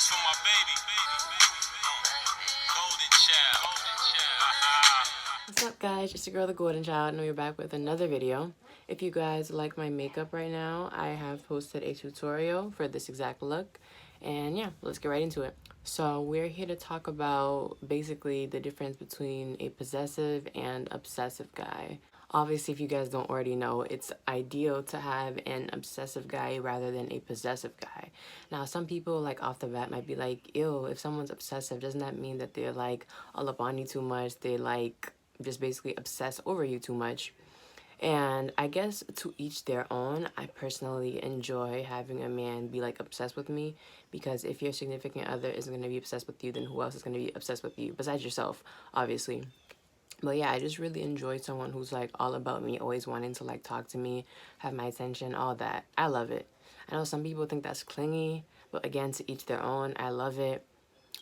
This for my baby. Gxlden.Chvld. What's up, guys? It's your girl, the Golden Child, and we're back with another video. If you guys like my makeup right now, I have posted a tutorial for this exact look. And yeah, let's get right into it. So we're here to talk about basically the difference between a possessive and obsessive guy. Obviously, if you guys don't already know, it's ideal to have an obsessive guy rather than a possessive guy. Now, some people, like, off the bat might be like, ew, if someone's obsessive, doesn't that mean that they're, like, all up on you too much? They, like, just basically obsess over you too much? And I guess to each their own. I personally enjoy having a man be, like, obsessed with me, because if your significant other isn't going to be obsessed with you, then who else is going to be obsessed with you besides yourself, obviously? But yeah, I just really enjoy someone who's, like, all about me, always wanting to, like, talk to me, have my attention, all that. I love it. I know some people think that's clingy, but again, to each their own. I love it.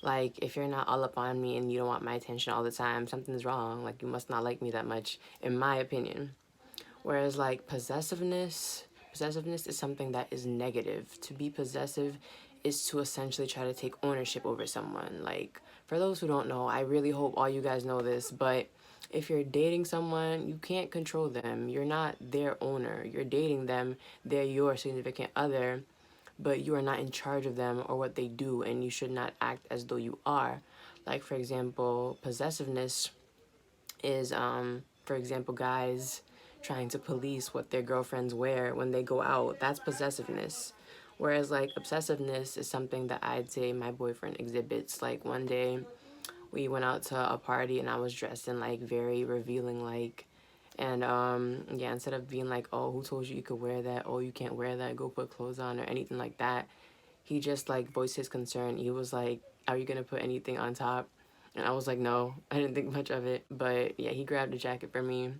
Like, if you're not all up on me and you don't want my attention all the time, something's wrong. Like, you must not like me that much, in my opinion. Whereas, like, possessiveness is something that is negative. To be possessive is to essentially try to take ownership over someone. Like, for those who don't know, I really hope all you guys know this, but if you're dating someone, you can't control them. You're not their owner. You're dating them. They're your significant other, but you are not in charge of them or what they do, and you should not act as though you are. Like, for example, possessiveness is, for example, guys trying to police what their girlfriends wear when they go out. That's possessiveness. Whereas, like, obsessiveness is something that I'd say my boyfriend exhibits. Like, one day we went out to a party and I was dressed in, like, very revealing, like, and yeah, instead of being like, oh, who told you you could wear that, oh, you can't wear that, go put clothes on, or anything like that, he just, like, voiced his concern. He was like, are you gonna put anything on top? And I was like, no. I didn't think much of it. But yeah, he grabbed a jacket for me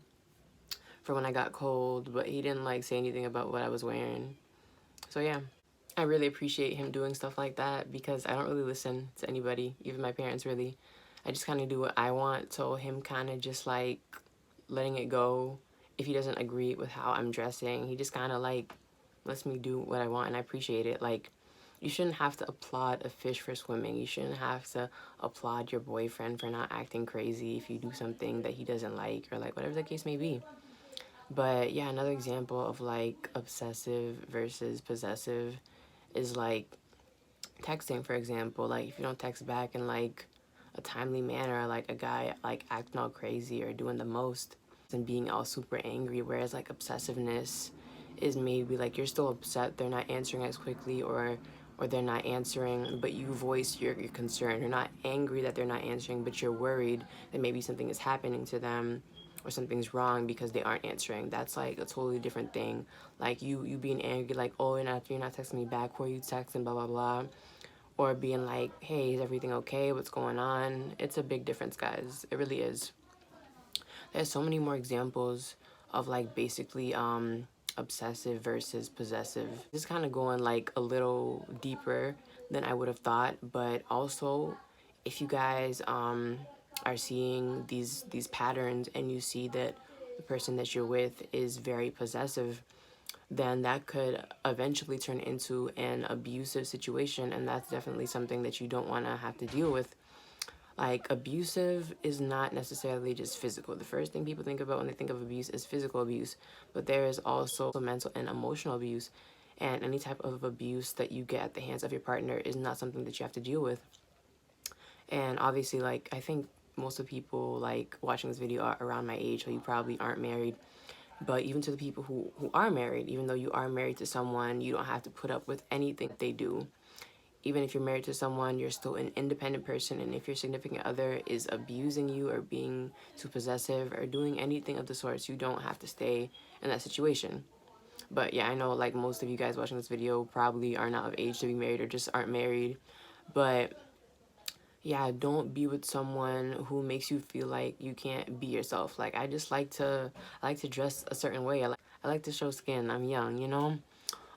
for when I got cold, but he didn't, like, say anything about what I was wearing. So yeah, I really appreciate him doing stuff like that, because I don't really listen to anybody, even my parents, really. I just kind of do what I want. So him kind of just, like, letting it go if he doesn't agree with how I'm dressing, he just kind of, like, lets me do what I want, and I appreciate it. Like, you shouldn't have to applaud a fish for swimming. You shouldn't have to applaud your boyfriend for not acting crazy if you do something that he doesn't like, or, like, whatever the case may be. But yeah, another example of, like, obsessive versus possessive is, like, texting, for example. Like, if you don't text back in, like, a timely manner, like a guy, like, acting all crazy or doing the most and being all super angry. Whereas, like, obsessiveness is maybe, like, you're still upset they're not answering as quickly, or they're not answering, but you voice your concern. You're not angry that they're not answering, but you're worried that maybe something is happening to them or something's wrong because they aren't answering. That's, like, a totally different thing. Like, you being angry, like, oh, you're not texting me back, who are you texting, blah blah blah, or being like, hey, is everything okay, what's going on? It's a big difference, guys. It really is. There's so many more examples of, like, basically obsessive versus possessive. This is kind of going, like, a little deeper than I would have thought, but also, if you guys are seeing these patterns and you see that the person that you're with is very possessive, then that could eventually turn into an abusive situation, and that's definitely something that you don't want to have to deal with. Like, abusive is not necessarily just physical. The first thing people think about when they think of abuse is physical abuse, but there is also mental and emotional abuse. And any type of abuse that you get at the hands of your partner is not something that you have to deal with. And obviously, like, I think most of the people, like, watching this video are around my age, so you probably aren't married. But even to the people who are married, even though you are married to someone, you don't have to put up with anything that they do. Even if you're married to someone, you're still an independent person, and if your significant other is abusing you or being too possessive or doing anything of the sorts, you don't have to stay in that situation. But yeah, I know, like, most of you guys watching this video probably are not of age to be married or just aren't married. But yeah, don't be with someone who makes you feel like you can't be yourself. Like, I like to dress a certain way. I like to show skin. I'm young, you know?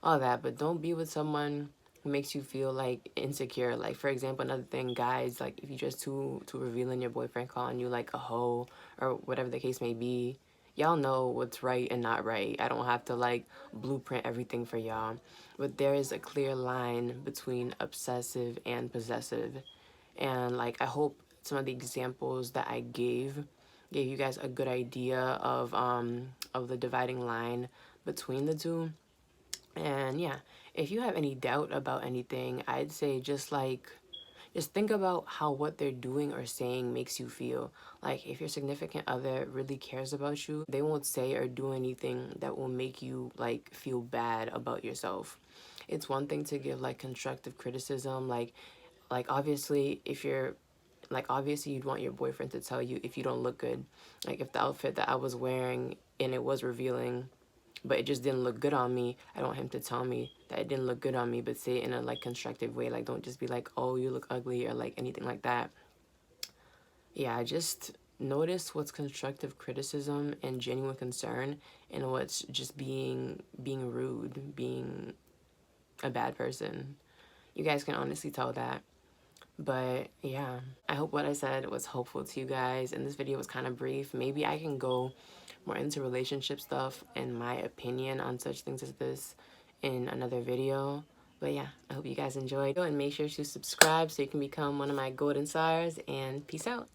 All that. But don't be with someone who makes you feel, like, insecure. Like, for example, another thing, guys, like, if you just too revealing, your boyfriend calling you, like, a hoe or whatever the case may be, y'all know what's right and not right. I don't have to like blueprint everything for y'all. But there is a clear line between obsessive and possessive. And like I hope some of the examples that I gave you guys a good idea of the dividing line between the two. And yeah, if you have any doubt about anything, I'd say just think about how what they're doing or saying makes you feel. Like if your significant other really cares about you, they won't say or do anything that will make you like feel bad about yourself. It's one thing to give like constructive criticism, like obviously if you're like obviously you'd want your boyfriend to tell you if you don't look good. Like if the outfit that I was wearing and it was revealing but it just didn't look good on me, I don't want him to tell me that it didn't look good on me, but say it in a like constructive way. Like don't just be like, oh, you look ugly or like anything like that. Yeah, just notice what's constructive criticism and genuine concern and what's just being rude, being a bad person. You guys can honestly tell that. But yeah, I hope what I said was helpful to you guys. And this video was kind of brief. Maybe I can go more into relationship stuff and my opinion on such things as this in another video. But yeah, I hope you guys enjoyed. And make sure to subscribe so you can become one of my golden stars. And peace out.